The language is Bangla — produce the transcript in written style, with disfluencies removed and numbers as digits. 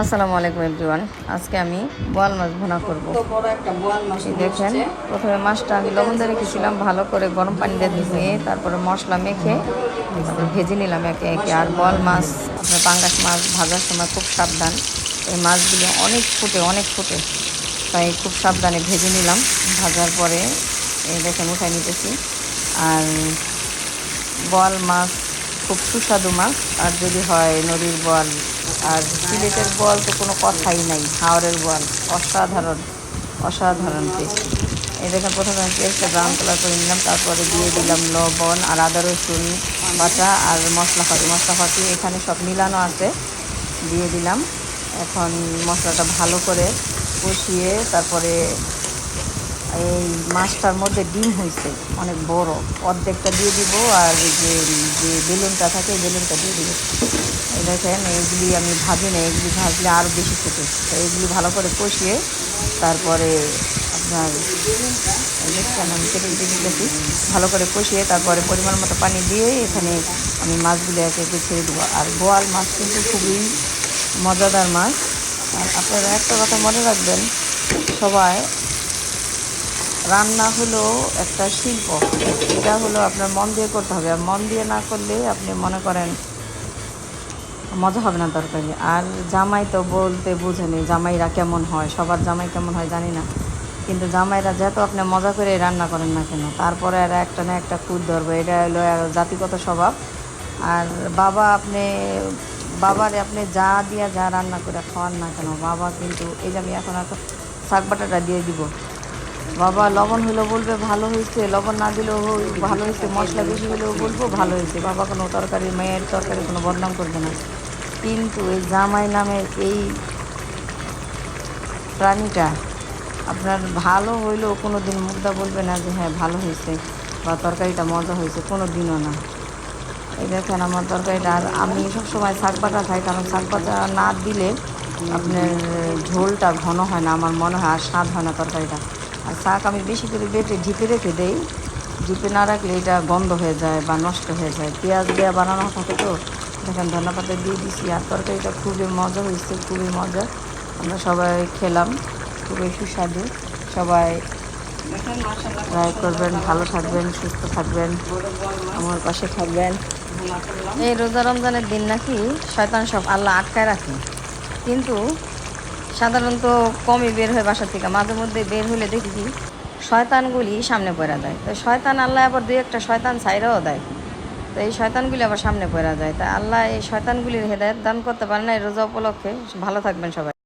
আসসালামু আলাইকুম এভরিওয়ান। আজকে আমি বোয়াল মাছ ভুনা করব। দেখেন, প্রথমে মাছটা আমি লবণ দিয়ে রেখেছিলাম, ভালো করে গরম পানিতে ধুয়ে তারপরে মশলা মেখে তারপরে ভেজে নিলাম একে একে। আর বোয়াল মাছ, আপনার পাঙ্গাস মাছ ভাজার সময় খুব সাবধান, এই মাছগুলো অনেক ফুটে, তাই খুব সাবধানে ভেজে নিলাম। ভাজার পরে এই দেখেন উঠাই নিতেছি। আর বোয়াল মাছ খুব সুস্বাদু মাছ, আর যদি হয় নদীর বোয়াল। আর সিলেটের বোয়াল তো কোনো কথাই নাই, হাওরের বোয়াল অসাধারণ অসাধারণ টেস্টি। এই দেখেন, প্রথমে আমি পেঁয়াজটা ব্রাউন কালার করে নিলাম, তারপরে দিয়ে দিলাম লবণ আর আদা রসুন বাটা আর মশলাপাতি এখানে সব মিলানো আছে, দিয়ে দিলাম। এখন মশলাটা ভালো করে কষিয়ে তারপরে এই মাছটার মধ্যে ডিম হয়েছে অনেক বড়, অর্ধেকটা দিয়ে দিব। আর যে যে বেলুনটা থাকে এই বেলুনটা দিয়ে দিব। এই দেখেন, এইগুলি আমি ভাজি না, এগুলি ভাজলে আরও বেশি ফুটে। তো এইগুলি ভালো করে কষিয়ে তারপরে আপনার দেখছেন আমি কেটে কেটে দিতেছি, ভালো করে কষিয়ে তারপরে পরিমাণ মতো পানি দিয়ে এখানে আমি মাছগুলি একে একে ছেড়ে দেবো। আর বোয়াল মাছ কিন্তু খুবই মজাদার মাছ। আর আপনারা একটা কথা মনে রাখবেন, সবাই রান্না হলো একটা শিল্প, এটা হলো আপনার মন দিয়ে করতে হবে। আর মন দিয়ে না করলে আপনি মনে করেন মজা হবে না তরকারি। আর জামাই তো বলতে বুঝেনি জামাইরা কেমন হয়, সবার জামাই কেমন হয় জানি না, কিন্তু জামাইরা যেহেতু আপনি মজা করে রান্না করেন না কেন, তারপরে আর একটা না একটা খুদ ধরবে, এটা হলো জাতিগত স্বভাব। আর বাবারে আপনি যা দিয়া যা রান্না করে খাওয়ান না কেন, বাবা কিন্তু এই যে আমি এখন একটা শাক বাটাটা দিয়ে দিব, বাবা লবণ হলেও বলবে ভালো হয়েছে, লবণ না দিলেও ভালো হয়েছে, মশলা বেশি হলেও বলবো ভালো হয়েছে। বাবা কোনো তরকারি, মেয়ের তরকারি কোনো বদনাম করবে না। কিন্তু এই জামাই নামের এই প্রাণীটা আপনার ভালো হইলেও কোনো দিন মুগ্ধা বলবে না যে হ্যাঁ ভালো হয়েছে বা তরকারিটা মজা হয়েছে, কোনো দিনও না। এই দেখেন আমার তরকারিটা। আর আমি সবসময় শাক বাটা খাই, কারণ শাক বাটা না দিলে আপনার ঝোলটা ঘন হয় না আমার মনে হয়, আর স্বাদ হয় না তরকারিটা। আর শাক আমি বেশি করে বেটে ঝিপে রেখে দেই, ঝিপে না রাখলে এটা গন্ধ হয়ে যায় বা নষ্ট হয়ে যায়। পেঁয়াজ দেওয়া বানানো থাকে তো, দেখেন ধন্যপাতা দিয়ে দিছি। আর তরকারিটা খুবই মজা হয়েছে, খুবই মজা। আমরা সবাই খেলাম, খুবই সুস্বাদু। সবাই ট্রাই করবেন, ভালো থাকবেন, সুস্থ থাকবেন, আমার পাশে থাকবেন। এই রোজা রমজানের দিন নাকি শয়তান সব আল্লাহ আটকায় রাখে, কিন্তু সাধারণত কমই বের হয় বাসা থেকে। মাঝে মধ্যে বের হলে দেখি কি শয়তানগুলি সামনে পড়া যায়। তো শয়তান আল্লাহ আবার দুই একটা শয়তান ছাইরাও দেয়, তো এই শয়তানগুলি আবার সামনে পড়া যায়। তা আল্লাহ এই শয়তানগুলির হেদায়েত দান করতে পারে না এই রোজা উপলক্ষে। ভালো থাকবেন সবাই।